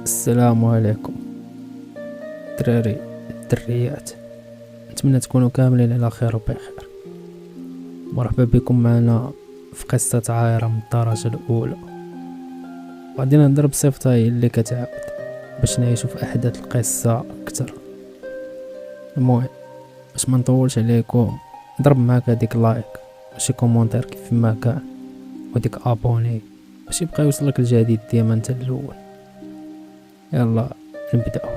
السلام عليكم الدراري الدريات، نتمنى تكونوا كاملين على خير وبخير. مرحبا بكم معنا في قصة عايرة من الدرجة الأولى. غادي نهضر بصفتها هي اللي كتعاود باش نعيشوا في أحداث القصة أكثر. المهم باش ما نطولش عليكم، ضرب معاك هذيك لايك وشي كومونتير كيف ما كان، وديك ابوني باش يبقى يوصلك الجديد ديما انت الاول. يلا نبداو.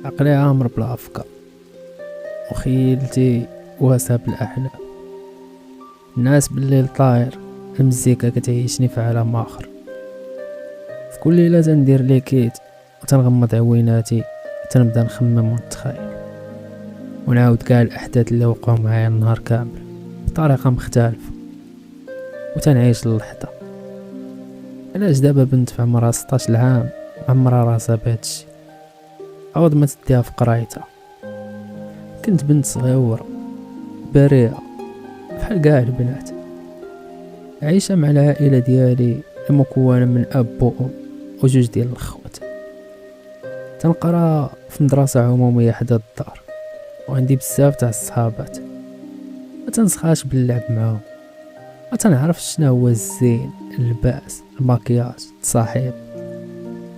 عقلي عامر بلا افكار وخيلتي واسع بالاحلام. الناس بالليل طاير، المزيكا كتعيشني في عالم اخر. في كل ليله تندير ليكيت وتنغمض عويناتي، تنبدا نخمم ونتخيل ونعاود كاع الاحداث اللي وقعوا معايا النهار كامل بطريقه مختلفه، وتنعيش اللحظه. علاش دابا بنت في عمرها 16 عام عمرها راسها بهادشي، عوض ما تديها في قرايتها؟ كنت بنت صغيره بريئه بحال كاع البنات، عايشه مع العائله ديالي المكونه من اب وام وجوج ديال الاخوات. تنقرا في مدرسه عموميه حدا الدار، وعندي بزاف تاع الصحابات. ما تنسخاش باللعب معاهم، ما تنعرفش شنو هو الزين، اللباس، الماكياج، التصاحب.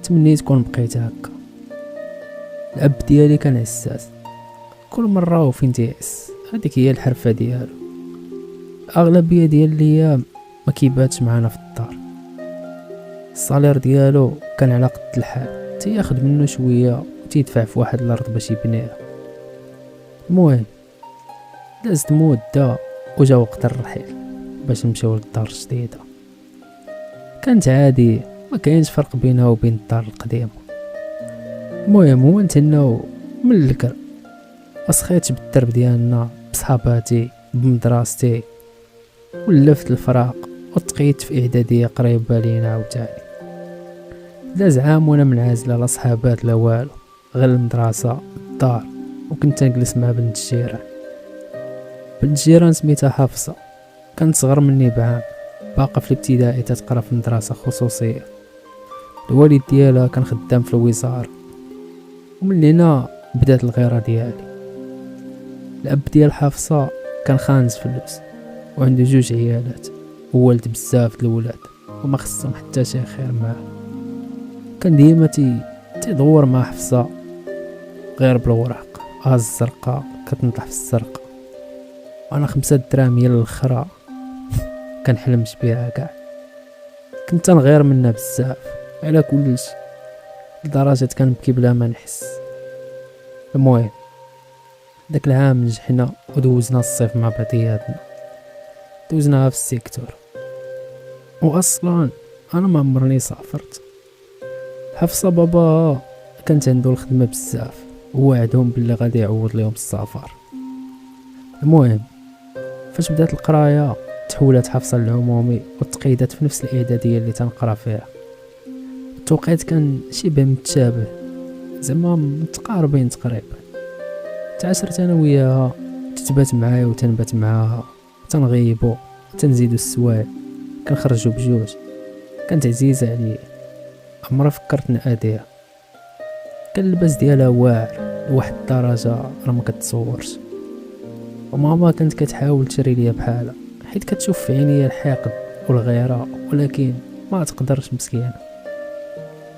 تمنيت كون بقيت هكا. الاب ديالي كان عساس، كل مره وفين تيعس هذيك هي الحرفه ديالو. الاغلبيه ديال الايام ما كيباتش معنا في الدار. الصالير ديالو كان على قد الحال، تياخد منه شويه وتيدفع في واحد الارض باش يبنيها. المهم دازت مده وجا وقت الرحيل باش نمشيو للدار الجديده. كانت عادي، ما كاينش فرق بينها وبين الدار القديمه. المهم هو نتناو من الكر، وسخيتش بالدرب ديالنا بصحاباتي بمدراستي، ولفت الفراق وتقيت في اعداديه قريبه لينا عاوتاني. داز عام وانا منعزله، لا صحابات لا والو، غير المدرسه الدار. وكنت نجلس مع بنت الجيران. بنت الجيران سميتها حفصه، كانت صغر مني بعام، باقا في الابتدائي تتقرا في مدرسه خصوصيه. الوالد ديالها كان خدام في الوزاره، ومن هنا بدات الغيره ديالي. الاب ديال حفصه كان خانز فلوس وعنده جوج عيالات، وولد بزاف الولاد وما خصهم حتى شي خير معاه. كان ديما تيدور مع حفصه غير بالوراق، الزرقاء كتنطح في السرقه، وانا 5 دراهم هي الاخرى كنحلمش بها كاع. كنت نغير منها بزاف على كلش، لدرجه كنبكي بلا ما نحس. المهم داك العام نجحنا ودوزنا الصيف مع بعضياتنا، دوزناها في السيكتور. واصلا انا ما عمرني سافرت. حفصه بابا كانت عنده الخدمه بزاف، ووعدهم باللي غادي يعوض ليهم السفر. المهم فاش بدات القرايه تحولت حفصه للعمومي وتقيدت في نفس الاعداديه اللي تنقرا فيها. التوقيت كان شبه متشابه، زعما متقاربين تقريبا. تعاشرت انا وياها، تتبات معايا وتنبات معاها، تنغيبو وتنزيدو السوايع، كنخرجو بجوج. كانت عزيزه عليا، عمرها فكرت ناديها. كان اللباس ديالها واعر لواحد الدرجه راه ما كتصورش، وماما كانت كتحاول تشري ليا بحالها حيت كتشوف في عينيا الحقد والغيره، ولكن ما تقدرش مسكينه.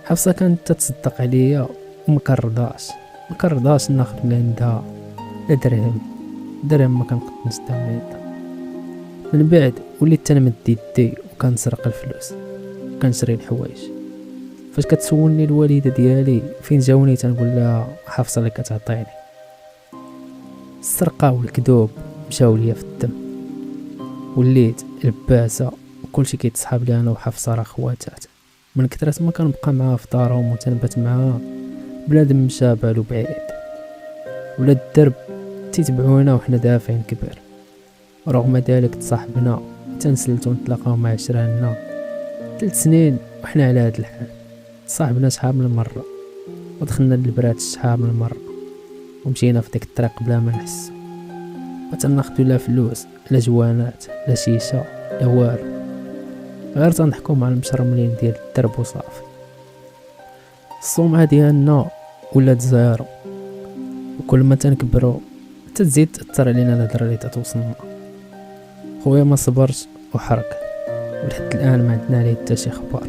حفصه كانت تتصدق عليا ومكرضاش ناخذ من عندها لا درهم ما كنقد نستعمل. من بعد وليت تنمد يدي وكنسرق الفلوس وكنشري الحوايج. فاش كتسولني الوالده ديالي فين جاوني، تنقول لها حفصه اللي كتعطيني. السرقه والكذوب مشاو ليا في الدم، وليت لباسه وكلشي كيتصحاب لي انا وحفصه راه خواتات. من كثرة ما كنبقى معاها في دارهم وتنبت معاها، بنادم مشى بالو بعيد. ولاد الدرب تيتبعونا وحنا دافعين كبير، ورغم ذلك تصاحبنا تنسلتو نتلاقاو مع عشراننا 3 سنين وحنا على هاد الحال. صاحبنا شحال من مره ودخلنا للبرات شحال من مره، ومشينا في ديك الطريق بلا ما نحس. ما تناخدو لا فلوس لا جوانات لا شيشه لا والو، غير تنضحكو مع المشرملين ديال الدرب وصافي. السمعة ديالنا ولات زيرو، وكل ما تنكبرو تزيد تأثر علينا الهضره اللي تتوصلنا. خويا ما صبرت وحرك، ولحد الان ما عندنا عليه حتى شي خبر،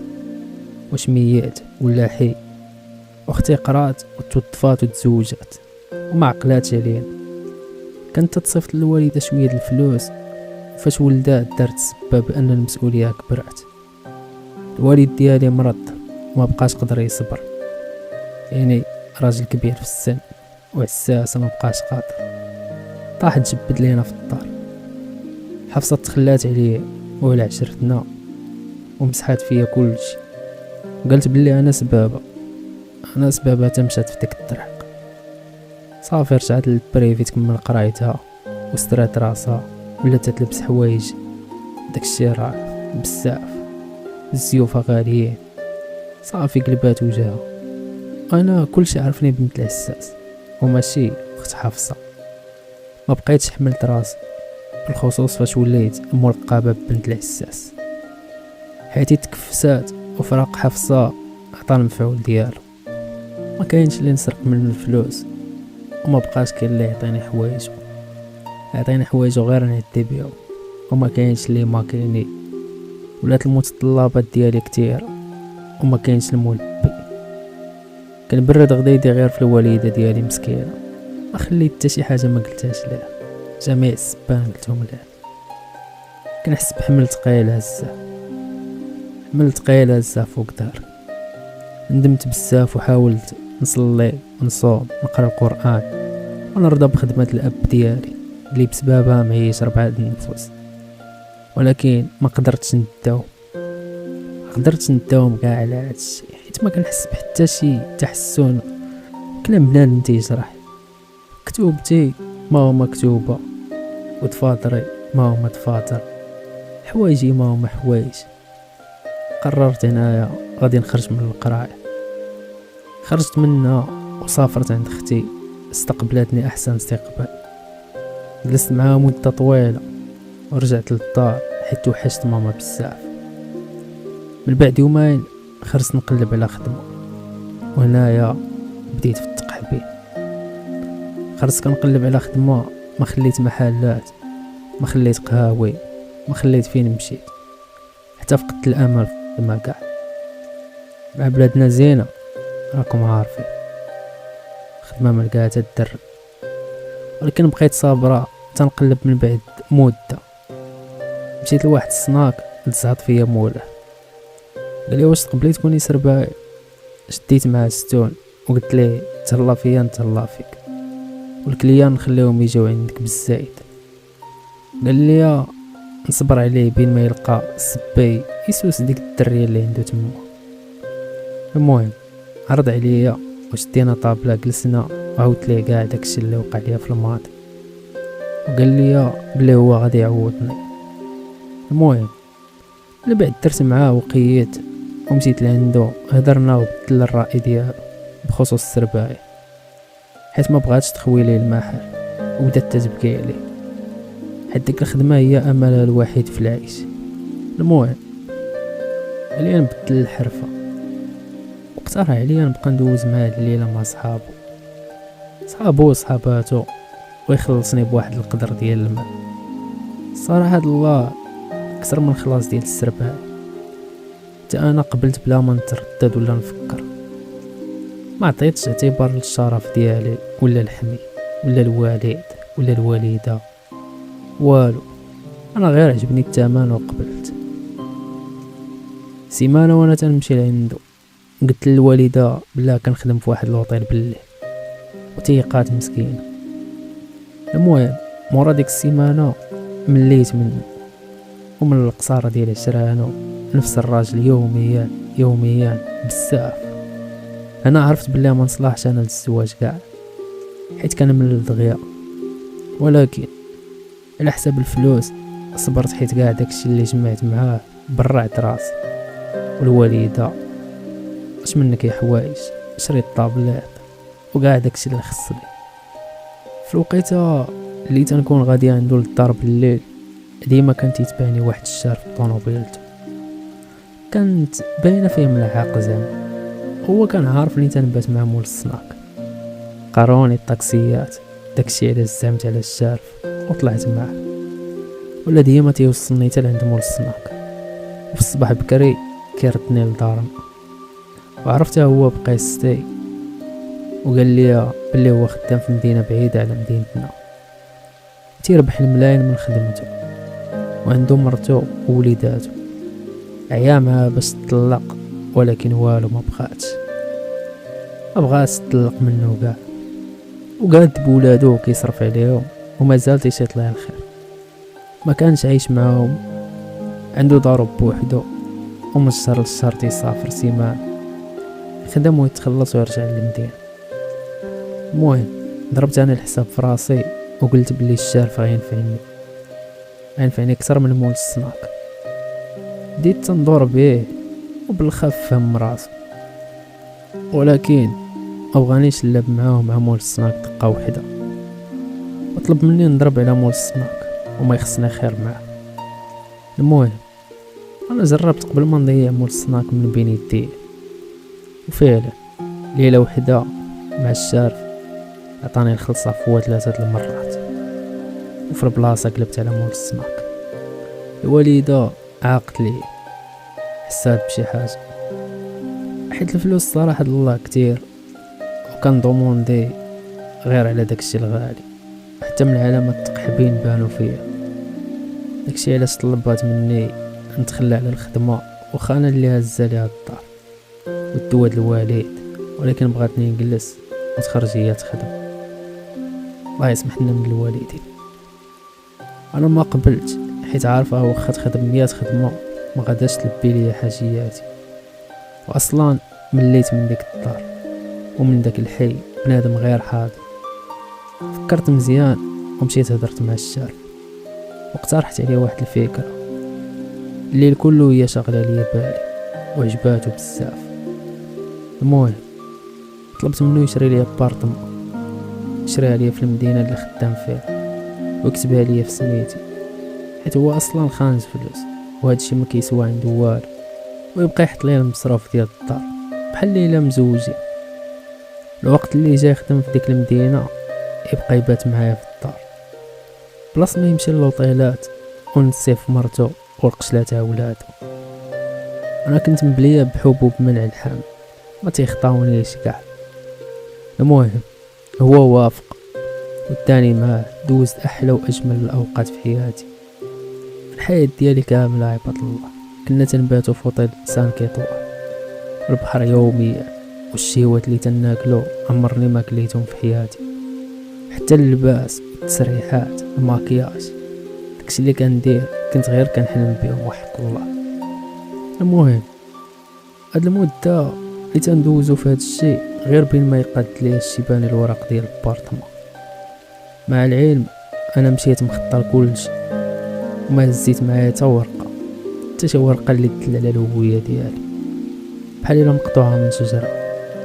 واش ميت ولا حي. اختي قرات وتوظفات وتزوجات وما عقلاتش علينا. كانت تصيفط للوالده شويه الفلوس، فاش ولدات دارت السبب ان المسؤوليه كبرات. الوالد ديالي مرض وما بقاش قدر يصبر، يعني راجل كبير في السن وعساس ما بقاش قادر، طاح تجبد لينا في الدار. حفصة تخلات عليه وعلى عشرتنا ومسحات فيا كلشي، قلت بلي انا سبابة تمشات في ديك الطريق. صافي رجعت للبريفي تكمل قرايتها وسترات راسها، ولا تتلبس حوايج داكشي راه بزاف، الزيوفة غاليين. صافي قلبات وجهها. انا كلشي عرفني بنت العساس وماشي اخت حفصة. ما بقيتش حملت راسي، بالخصوص فاش وليت ملقبة ببنت العساس. حياتي تكفسات وفراق حفصة عطا المفعول ديالو. ما كاينش اللي نسرق من الفلوس، وما بقاش كاين اللي يعطيني حوايجو غير نعدي بيهم، وما كاينش اللي ما كايني. ولات المتطلبات ديالي كتير وما كاينش الملبي. كنبرد غديدي غير في الوالده ديالي مسكينه، ما خليت حتى شي حاجه ما قلتهاش ليها. جميع السبان قلتهم ليها. كنحس بحمل ثقيل هزه فوق دار. ندمت بزاف وحاولت نصلي ونصوم نقرا القران ونرضى بخدمه الاب ديالي اللي بسببها معيش 4 النفوس، ولكن ما قدرتش نداوم كاع على هادشي، حيت ما كنحس بحتى شي تحسن. كلام بنادم تيجرح. كتوبتي ما هو مكتوبه، وتفاطري ما هو متفاطر، حوايجي ما هو حوايج. قررت هنايا غادي نخرج من القرايه. خرجت منها وسافرت عند اختي، استقبلتني احسن استقبال. جلست معها مده طويله ورجعت للدار حيت وحشت ماما بزاف. من بعد يومين خرجت نقلب على خدمه، وهنايا بديت في التقحبين. خرجت كنقلب على خدمه، ما خليت محلات، ما خليت قهاوي، ما خليت فين مشيت، حتى فقدت الامل في الخدمه كاع. مع بلادنا زينه راكم عارفين، خدمه ما لقاتها الدرب، ولكن بقيت صابره تنقلب. من بعد مده مشيت لواحد السناك لزهط فيا مولاه، قال لي واش تقبلي تكوني سرباي. شديت معاه ستون وقلت ليه تهلا فيا نتهلا فيك، والكليان نخليهم يجيو عندك بالزايد. قال لي نصبر عليه بين ما يلقى السباي يسوس ديك الدريه اللي عنده تما. المهم عرض عليا وشدينا طابله جلسنا وعاودت ليه كاع داكشي اللي وقع ليا في الماضي، وقال لي بلي هو غادي يعوضني. المهم من بعد درت معاه وقيت ومشيت لعندو، هضرنا وبدل الرأي ديالو بخصوص السرباية، حيت ما بغاتش تخوي ليه المحل وبدات تبكي عليه، حيت ديك الخدمه هي املها الوحيد في العيش. المهم عليا نبدل الحرفه، واقترح عليا نبقى ندوز معاه الليله مع صحابو وصحاباتو ويخلصني بواحد القدر ديال المال. صراحه الله اكثر من خلاص ديال السرباية. حتى انا قبلت بلا ما نتردد ولا نفكر، ما عطيتش اعتبار للشرف ديالي ولا الحمي ولا الوالد ولا الوالده والو. انا غير عجبني الثمن وقبلت. سيمانه وانا تنمشي لعندو، قلت للوالده بلا كنخدم في واحد لوطيل بالليل وتيقات مسكينه. المهم مورا ديك السيمانه مليت منه، ومن القصاره ديال عشرانو نفس الراجل يوميا بزاف. انا عرفت بلي ما نصلحش انا للزواج كاع، حيت كان من دغيا، ولكن على حساب الفلوس صبرت، حيت كاع داكشي اللي جمعت معاه برعت راسي. والوالده اش منك يا حوايج، شريت طابلات وكاع داكشي اللي خصني. في الوقيته اللي تنكون غادي عنده للدار بالليل ديما كانت يتبعني واحد الشار في طونوبيلته، كانت باينه فيه ملحق زعما. هو كان عارف اني تنبات مع مول السناك، قاروني الطاكسيات، داكشي علاش زعمت على الشارف وطلعت معاه. ولا ديما تيوصلني حتى لعند مول السناك، وفي الصباح بكري كيردني لدارنا. وعرفته هو بقيستي وقال لي بلي هو خدام في مدينه بعيده على مدينتنا، تيربح الملايين من خدمته، وعنده مرته ووليداته. عيا معاه باش تطلق، ولكن والو ما بغاتش تطلق منه كاع، وقاد بولادو كيصرف عليهم ومازال تيشيط ليه الخير. ما كانش عايش معاهم، عنده دارو بوحدو، ومن الشهر للشهر تيسافر سيمان يخدم ويتخلص ويرجع للمدينة. المهم ضربت انا الحساب في راسي وقلت بلي الشارف غينفعني اكثر من مول السناك. بديت تندور بيه وبالخف فهم راسو، ولكن مبغانيش نلعب معاه مع مول السناك دقه وحده، وطلب مني نضرب على مول السناك وما يخصني خير معاه. المهم انا جربت قبل ما نضيع مول السناك من بين يدي، وفعلا ليله وحده مع الشارف عطاني الخلصه فوا 3 المرات، وفي البلاصه قلبت على مول السناك. الوالده عاقت لي، حسات بشي حاجه، حيت الفلوس صراحه الله كتير، وكان ضموندي غير على داكشي الغالي، حتى من علامات التقحبين بانوا فيا. داكشي علاش طلبات مني نتخلى على الخدمه، وخانا اللي هزا ليها الدار ودواد الوالد، ولكن بغاتني نجلس وتخرج هي تخدم. الله يسمح لنا من الوالدين. انا ما قبلت، حيت عارفه واخا تخدم 100 خدمه ما غاداش تلبي لي حاجياتي، واصلا مليت من ديك الدار ومن داك الحي بنادم غير حاضر. فكرت مزيان ومشيت هدرت مع الشارف واقترحت عليه واحد الفكره. الليل كله هي شغله ليا بالي وعجباتو بزاف. المهم طلبت منه يشري لي ابارطمون، يشريها لي في المدينه اللي خدام فيها ويكتبها لي في سميتي، حيت هو اصلا خانز فلوس وهادشي ما كيسوى عنده والو، ويبقى يحط لي المصروف ديال الدار بحال ليله مزوجين. الوقت اللي جاي يخدم في ديك المدينه يبقى يبات معايا في الدار، بلاص ما يمشي للوطيلات ونسي في مرتو والقشله تاع ولادو. انا كنت مبليه بحبوب منع الحمل ما تيخطاونيش كاع. المهم هو وافق والتاني معاه، دوزت احلى واجمل الاوقات في حياتي، في الحياه ديالي كامله. عباد الله كنا تنباتو في اوطيل 5 ايطوال، البحر يوميا، والشيوات اللي تناكلو عمرني ما كليتهم في حياتي، حتى اللباس، التسريحات، الماكياج، داكشي اللي كندير كنت غير كنحلم بهم وحق الله. المهم هاد المده اللي تندوزو في هاد الشيء غير بين ما يقاد ليا الشيبان الورق ديال البارطمون. مع العلم انا مشيت مخطر كلشي وما هزيت معايا حتى ورقه، حتى شي ورقه اللي تدل على الهويه ديالي، بحال الا مقطوعه من شجره.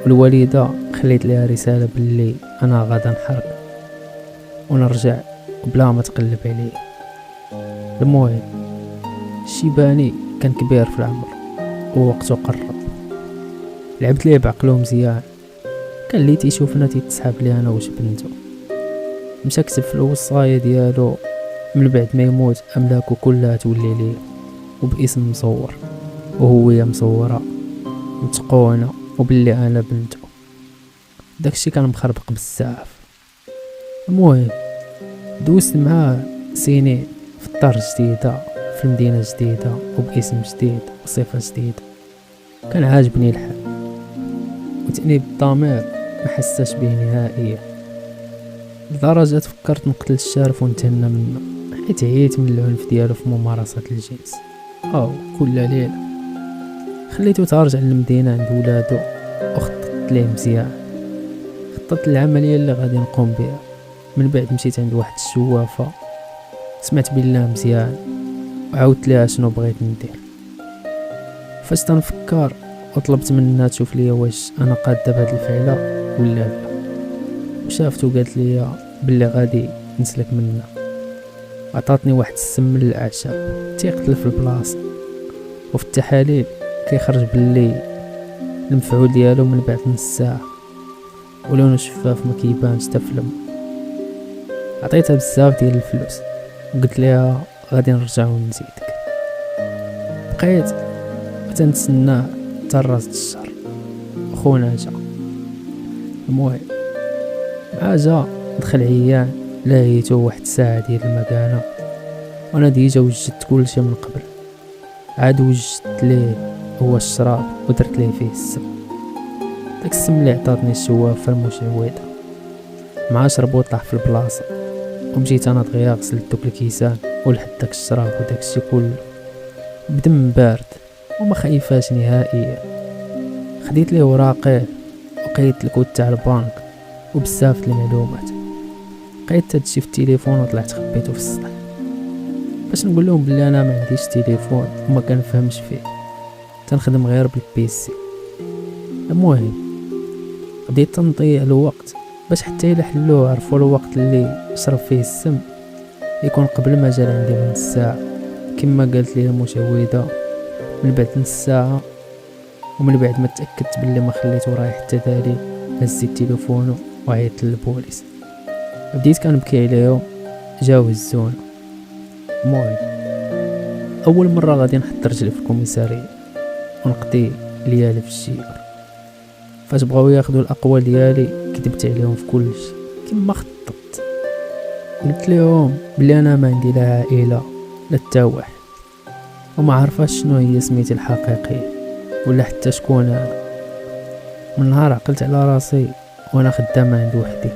والوالده خليت ليها رساله باللي انا غادا نحرق ونرجع بلا ما تقلب عليه. المهم الشيباني كان كبير في العمر ووقته قرب، لعبت ليه بعقلو مزيان، كان اللي تيشوفنا تيتسحاب لي انا واش بنتو. مشى كتب في الوصايه ديالو من بعد ما يموت املاكو كلها تولي ليه وباسم مصور وهويه مصوره متقونه وباللي انا بنتو. داكشي كان مخربق بزاف. المهم دوزت معاه سنين في الدار جديده في المدينه جديده وباسم جديد وصفه جديده. كان عاجبني الحال وتأنيب الضمير ما حساش به نهائيا، لدرجه فكرت نقتل الشارف ونتهنى منه، حيت عييت من العنف ديالو في ممارسه الجنس. كل ليله خليته ترجع للمدينه عند ولادو وخططت ليه مزيان، خططت العمليه اللي غادي نقوم بها. من بعد مشيت عند واحد الشوافه سمعت بالله مزيان وعاودت ليها شنو بغيت ندير. فاش تنفكر وطلبت منها تشوف ليا واش انا قاده بهاد الفعله ولا لا، وشافتو قالت لي باللي غادي نسلك منها. عطاتني واحد السم من الاعشاب تيقتل في البلاصه، وفي التحاليل كيخرج باللي المفعول ديالو من بعد نص ساعه ولونه شفاف ما كيبانش حتى في الم. عطيتها بزاف ديال الفلوس وقلت لها غادي نرجع ونزيدك. بقيت تنتسناه حتى راس الشهر وخونا جا. المهم مع جا دخل عيان لاهيتو واحد الساعه ديال المكانه، وانا ديجا وجدت كلشي من قبل. عاد وجدت ليه هو الشراب ودرت ليه فيه السم، داك السم اللي عطاتني الشوافه المشعوذه. مع شربو طاح في البلاصه، ومشيت انا دغيا غسلت دوك الكيسان ولحد داك الشراب وداك الشي كله بدم بارد وما خايفاش نهائيا. خديت ليه وراقيه وقيدت الكود تاع البنك وبزاف د المعلومات. لقيت هادشي في التليفون وطلعت خبيته في السطح باش نقول لهم بلي انا ما عنديش تليفون وما كنفهمش فيه، تنخدم غير بالبيسي. المهم بديت تنضيع الوقت باش حتى الا حلوه عرفوا الوقت اللي شرب فيه السم يكون قبل ما جا عندي من نص ساعه كما قالت لي المشعوذه. من بعد نص ساعه ومن بعد ما تاكدت بلي ما خليته رايح حتى دالي، هزيت تليفونه وعيطت للبوليس. بديت كنبكي عليهم، جاو هزونا. المهم اول مره غادي نحط رجلي في الكوميساريه ونقضي ليالي في الشيبر. فاش بغاو ياخذوا الاقوال ديالي كذبت عليهم في كلشي كما خططت. قلت لهم بلي انا ما عندي لا عائله لا حتى واحد، وما عارفاش شنو هي سميتي الحقيقيه ولا حتى شكون انا. من نهار عقلت على راسي وانا خدامه عند وحدي.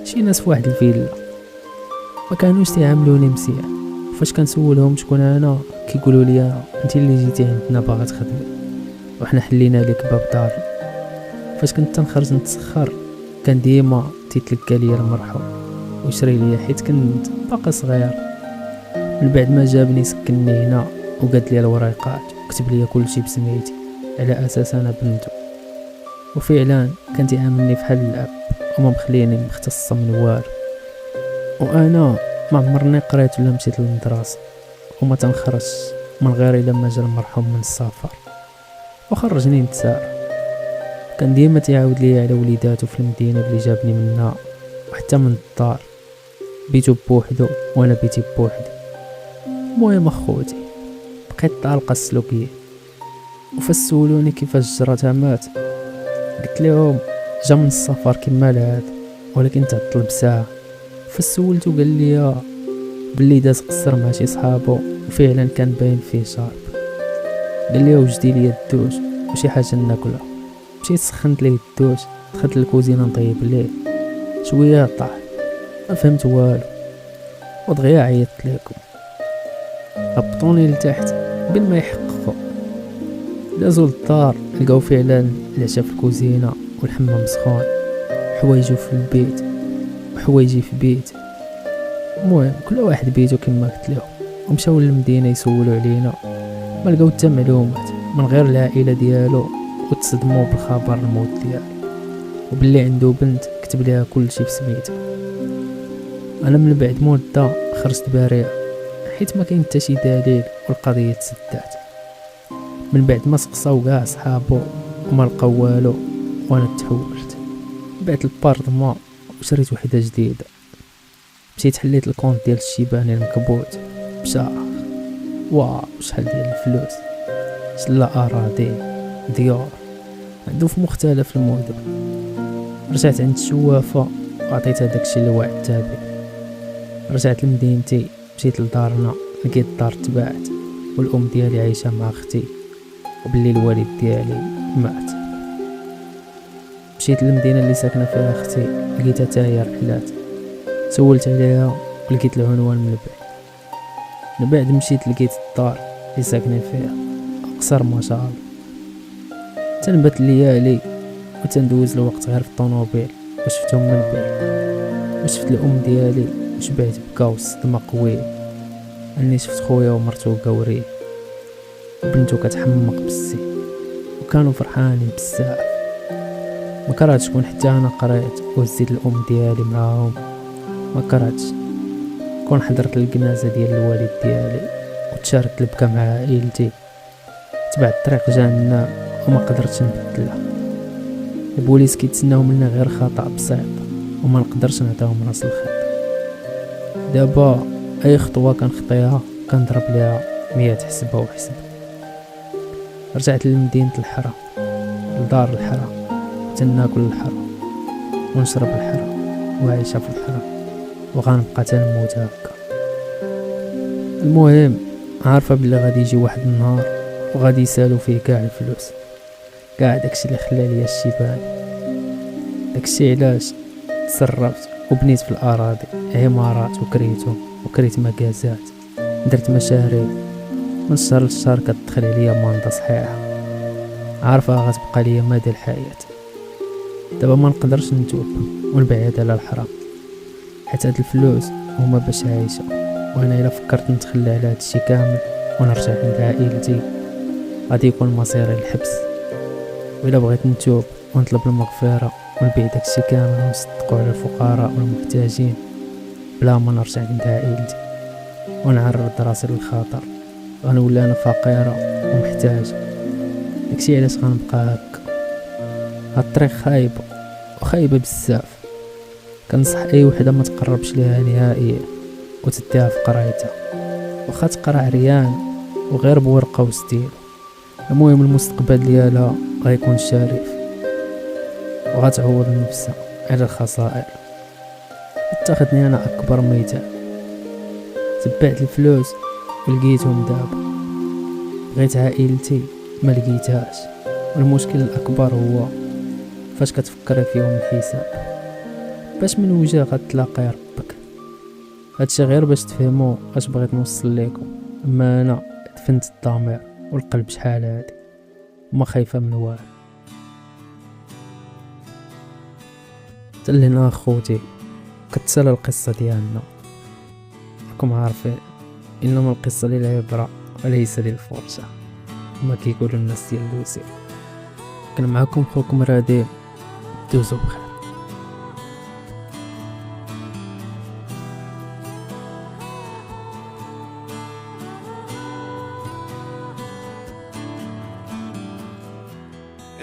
شي ناس في واحد الفيلا ما كانوش تيعاملوني مزيان، فاش كنسولهم شكون انا كيقولوا لي انت اللي جيتي عندنا باغا تخدمي وحنا حلينا لك باب دارنا. فاش كنت تنخرج نتسخر كان ديما تيتلقى لي المرحوم ويشري لي حيت كنت باقي صغير. من بعد ما جابني سكنني هنا وقاد لي الوريقات وكتب لي كلشي بسميتي على اساس انا بنتو، وفعلا كان تيعاملني بحال الاب وما مخليني مختصه من والو. وانا ما عمرني قريت ولا مشيت للمدرسه وما تنخرج من غير الا ما جا المرحوم من السفر وخرجني نتسارع. كان ديما تيعاود لي على وليداتو في المدينه اللي جابني منها وحتى من الدار، بيتو بوحدو وانا بيتي بوحدي. المهم اخوتي بقيت طالقه السلوكيه، وفاش سولوني كيفاش جراتها مات قلت لهم جا من السفر كما العاد ولكن تعطل بساعه. فسولتو قال لي باللي داز قصر مع شي صحابو وفعلا كان باين فيه شارب. قال لي وجدي لي الدوش وشي حاجه ناكلها. مشيت سخنت ليه الدوش، دخلت للكوزينه نطيب ليه شويه طاح ما فهمت والو ودغيا عيطت لكم. هبطوني لتحت بين ما يحققوا، دازو للدار لقاو فعلا العشاء في الكوزينه والحمام سخون، حوايجو في البيت وحوايجي في بيت. المهم كل واحد بيتو كما قلت لهم، ومشاو للمدينه يسولوا علينا ما لقاو حتى معلومات من غير العائله ديالو، وتصدموا بالخبر الموت ديالو وباللي عنده بنت كتب ليها كلشي بسميتها. انا من بعد مده خرجت بريء حيت ما كاين حتى شي دليل والقضيه تسدات. من بعد ما سقساو كاع صحابو وما لقاو والو وانا تحولت، بعت البارطمون وشريت وحده جديده. مشيت حليت الكونت ديال الشيباني المكبوت بشهر. واو شحال ديال الفلوس، شلا اراضي ديور عنده في مختلف المدن. رجعت عند الشوافه وعطيتها داكشي اللي وعدتها به. رجعت لمدينتي، مشيت لدارنا لقيت الدار تباعت والام ديالي عايشه مع اختي وباللي الوالد ديالي مات. مشيت للمدينه اللي ساكنه فيها اختي، لقيتها حتى هي رحلات، سولت عليها ولقيت العنوان من بعد مشيت لقيت الدار اللي ساكنين فيها قصر ما شاء الله. تنبت الليالي وتندوز الوقت غير في الطوموبيل وشفتهم من بعيد، وشفت الام ديالي وشبعت بكا وصدمه قويه اني شفت خويا ومرتو قوري وبنتو كتحمق بالسي وكانوا فرحانين بزاف. ما كرهتش شكون حتى انا قريت وهزيت الام ديالي معاهم ما كرهتش كون حضرت الجنازة ديال الوالد ديالي وتشاركت البكا مع عائلتي. تبعت الطريق جهنم وما قدرتش نبدلها. البوليس كيتسناو منا غير خطأ بسيط وما نقدرش نعطيهم راس الخط. دابا اي خطوة كنخطيها كنضرب ليها 100 حسبة وحسبة. رجعت لمدينة الحرام، لدار الحرام، تناكل الحرام ونشرب الحرام وعايشة في الحرام وغنبقى تنموت هكا. المهم عارفة بلي غادي يجي واحد النهار وغادي يسالو فيه كاع الفلوس، كاع داكشي اللي خلى ليا الشيبان. داكشي علاش تصرفت وبنيت في الاراضي عمارات وكريت مكازات، درت مشاريع من شهر لشهر كتدخل عليا ماندا صحيحه. عارفه غتبقى ليا مدى الحياه. دابا ما نقدرش نتوب ونبعد على الحرام، حيت هاد الفلوس هما باش عايشه، وانا الا فكرت نتخلى على هادشي كامل ونرجع عند عائلتي غادي يكون مصيري الحبس. وإلا بغيت نتوب ونطلب المغفرة ونبيع داكشي كامل ونصدقو على الفقراء والمحتاجين بلا ما نرجع عند عائلتي ونعرض راسي للخطر، غنولي انا فقيرة ومحتاجة. داكشي علاش غنبقى هكا. هاد الطريق خايبة وخايبة بزاف. كنصح اي وحدة ما تقربش ليها نهائيا وتديها في قرايتها، واخا تقرا عريان وغير بورقة وستيل. المهم المستقبل ديالها غيكون شريف وغتعوض نفسها على الخسائر. اتخذني انا اكبر مثال. تبعت الفلوس ولقيتهم دابا، بغيت عائلتي ما لقيتهاش. والمشكل الاكبر هو فاش كتفكر في يوم الحساب، باش من وجه غتلاقي ربك. هادشي غير باش تفهموا اش بغيت نوصل لكم. اما انا دفنت الضمير والقلب شحال هادي وما خايفه من والو. تلينا اخوتي كتسالى القصه ديالنا، راكم عارفين انما القصه للعبره وليس للفرجه كما كيقولوا الناس ديال لوسي. كان معكم خوكم رادي، دوزو بخير.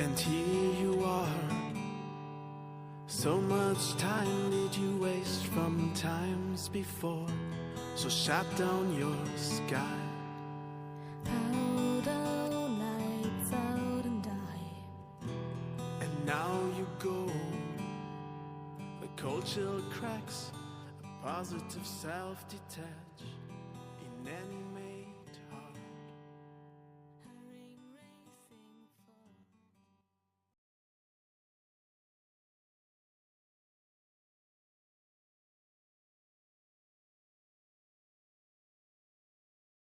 And here you are. So much time did you waste from times before? So shut down your sky. Out all lights out and die. And now you go. The cold chill cracks. A positive self-detach in any